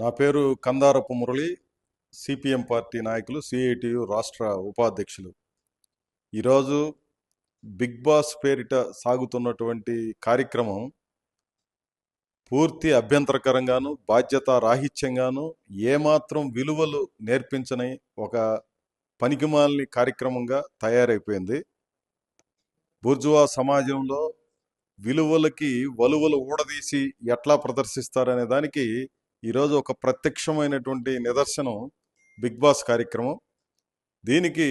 నా పేరు Kandarapu Murali, CPM party నాయకులు, సిఐటియు రాష్ట్ర ఉపాధ్యక్షులు. ఈరోజు బిగ్ బాస్ పేరిట సాగుతున్నటువంటి కార్యక్రమం పూర్తి అభ్యంతరకరంగాను, బాధ్యత రాహిత్యంగాను, ఏమాత్రం విలువలు నేర్పించని ఒక పనికిమాలిన కార్యక్రమంగా తయారైపోయింది. బూర్జువా సమాజంలో విలువలకి వలువలు ఊడదీసి ఎట్లా ప్రదర్శిస్తారనే దానికి ఈరోజు ఒక ప్రత్యక్షమైనటువంటి నిదర్శనం బిగ్ బాస్ కార్యక్రమం. దీనికి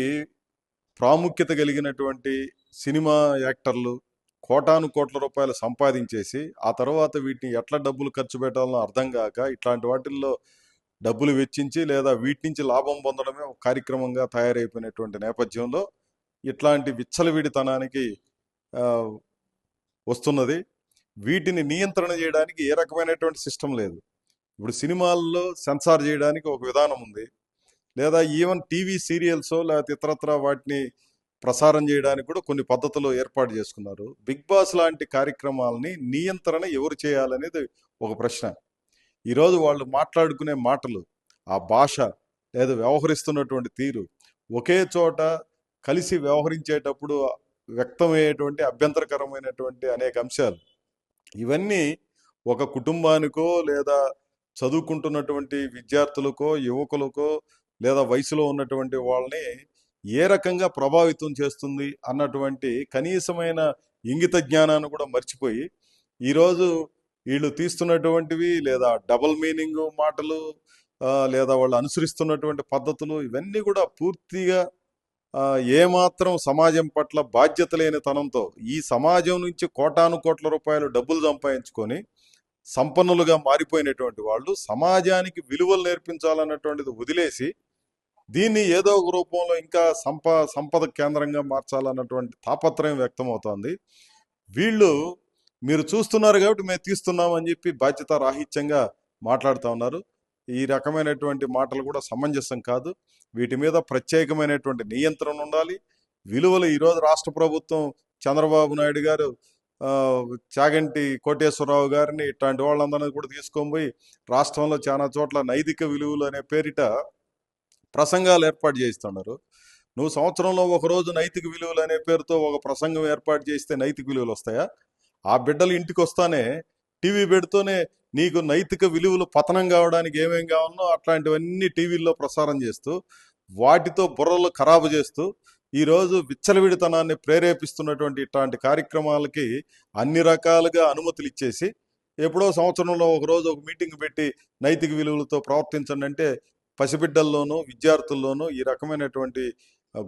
ప్రాముఖ్యత కలిగినటువంటి సినిమా యాక్టర్లు కోటాను కోట్ల రూపాయలు సంపాదించేసి ఆ తర్వాత వీటిని ఎట్లా డబ్బులు ఖర్చు పెట్టాలో అర్థం కాక ఇట్లాంటి వాటిల్లో డబ్బులు వెచ్చించి లేదా వీటి నుంచి లాభం పొందడమే ఒక కార్యక్రమంగా తయారైపోయినటువంటి నేపథ్యంలో ఇట్లాంటి విచ్చలవిడితనానికి వస్తున్నది. వీటిని నియంత్రణ చేయడానికి ఏ రకమైనటువంటి సిస్టమ్ లేదు. ఇప్పుడు సినిమాల్లో సెన్సార్ చేయడానికి ఒక విధానం ఉంది, లేదా ఈవెన్ టీవీ సీరియల్సో లేకపోతే ఇతరత్ర వాటిని ప్రసారం చేయడానికి కూడా కొన్ని పద్ధతులు ఏర్పాటు చేసుకున్నారు. బిగ్ బాస్ లాంటి కార్యక్రమాలని నియంత్రణ ఎవరు చేయాలనేది ఒక ప్రశ్న. ఈరోజు వాళ్ళు మాట్లాడుకునే మాటలు, ఆ భాష లేదా వ్యవహరిస్తున్నటువంటి తీరు, ఒకే చోట కలిసి వ్యవహరించేటప్పుడు వ్యక్తమయ్యేటువంటి అభ్యంతరకరమైనటువంటి అనేక అంశాలు, ఇవన్నీ ఒక కుటుంబానికో లేదా చదువుకుంటున్నటువంటి విద్యార్థులకో యువకులకో లేదా వయసులో ఉన్నటువంటి వాళ్ళని ఏ రకంగా ప్రభావితం చేస్తుంది అన్నటువంటి కనీసమైన ఇంగిత జ్ఞానాన్ని కూడా మర్చిపోయి ఈరోజు వీళ్ళు తీస్తున్నటువంటివి లేదా డబుల్ మీనింగ్ మాటలు లేదా వాళ్ళు అనుసరిస్తున్నటువంటి పద్ధతులు ఇవన్నీ కూడా పూర్తిగా ఏమాత్రం సమాజం పట్ల బాధ్యత లేని తనంతో ఈ సమాజం నుంచి కోటాను కోట్ల రూపాయలు డబ్బులు సంపాదించుకొని సంపన్నులుగా మారిపోయినటువంటి వాళ్ళు సమాజానికి విలువలు నేర్పించాలన్నటువంటిది వదిలేసి దీన్ని ఏదో ఒక రూపంలో ఇంకా సంపద కేంద్రంగా మార్చాలన్నటువంటి తాపత్రయం వ్యక్తమవుతోంది. వీళ్ళు మీరు చూస్తున్నారు కాబట్టి మేము తీస్తున్నామని చెప్పి బాధ్యత రాహిత్యంగా మాట్లాడుతూ ఉన్నారు. ఈ రకమైనటువంటి మాటలు కూడా సమంజసం కాదు. వీటి మీద ప్రత్యేకమైనటువంటి నియంత్రణ ఉండాలి. విలువలు ఈరోజు రాష్ట్ర ప్రభుత్వం చంద్రబాబు నాయుడు గారు చాగంటి కోటేశ్వరరావు గారిని ఇట్లాంటి వాళ్ళందరినీ కూడా తీసుకొని పోయి రాష్ట్రంలో చాలా చోట్ల నైతిక విలువలు అనే పేరిట ప్రసంగాలు ఏర్పాటు చేస్తున్నారు. నువ్వు సంవత్సరంలో ఒకరోజు నైతిక విలువలు అనే పేరుతో ఒక ప్రసంగం ఏర్పాటు చేస్తే నైతిక విలువలు వస్తాయా? ఆ బిడ్డలు ఇంటికి వస్తానే టీవీ పెడుతూనే నీకు నైతిక విలువలు పతనం కావడానికి ఏమేం కావాలనో అట్లాంటివన్నీ టీవీల్లో ప్రసారం చేస్తూ వాటితో బుర్రలు ఖరాబు చేస్తూ ఈరోజు విచ్చలవిడితనాన్ని ప్రేరేపిస్తున్నటువంటి ఇట్లాంటి కార్యక్రమాలకి అన్ని రకాలుగా అనుమతులు ఇచ్చేసి ఎప్పుడో సంవత్సరంలో ఒకరోజు ఒక మీటింగ్ పెట్టి నైతిక విలువలతో ప్రవర్తించండి అంటే పసిబిడ్డల్లోనూ విద్యార్థుల్లోనూ ఈ రకమైనటువంటి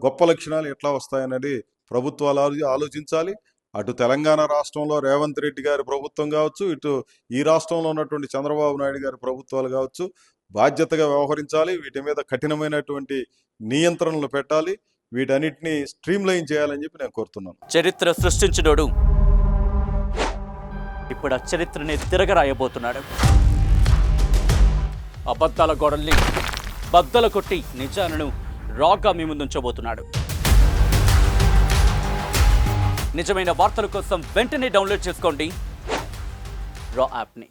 గొప్ప లక్షణాలు ఎట్లా వస్తాయనేది ప్రభుత్వాలు ఆలోచించాలి. అటు తెలంగాణ రాష్ట్రంలో రేవంత్ రెడ్డి గారి ప్రభుత్వం కావచ్చు, ఇటు ఈ రాష్ట్రంలో ఉన్నటువంటి చంద్రబాబు నాయుడు గారి ప్రభుత్వాలు కావచ్చు, బాధ్యతగా వ్యవహరించాలి. వీటి మీద కఠినమైనటువంటి నియంత్రణలు పెట్టాలి. వీటన్నిటిని స్ట్రీమ్ లైన్ చేయాలని చెప్పి నేను కోరుతున్నాను. చరిత్ర సృష్టించినోడు ఇప్పుడు ఆ చరిత్రని తిరగరాయబోతున్నాడు. అబద్ధాల గోడల్ని బద్దలు కొట్టి నిజాలను రాగా మీ ముందుంచబోతున్నాడు. నిజమైన వార్తల కోసం వెంటనే డౌన్లోడ్ చేసుకోండి రా యాప్ని.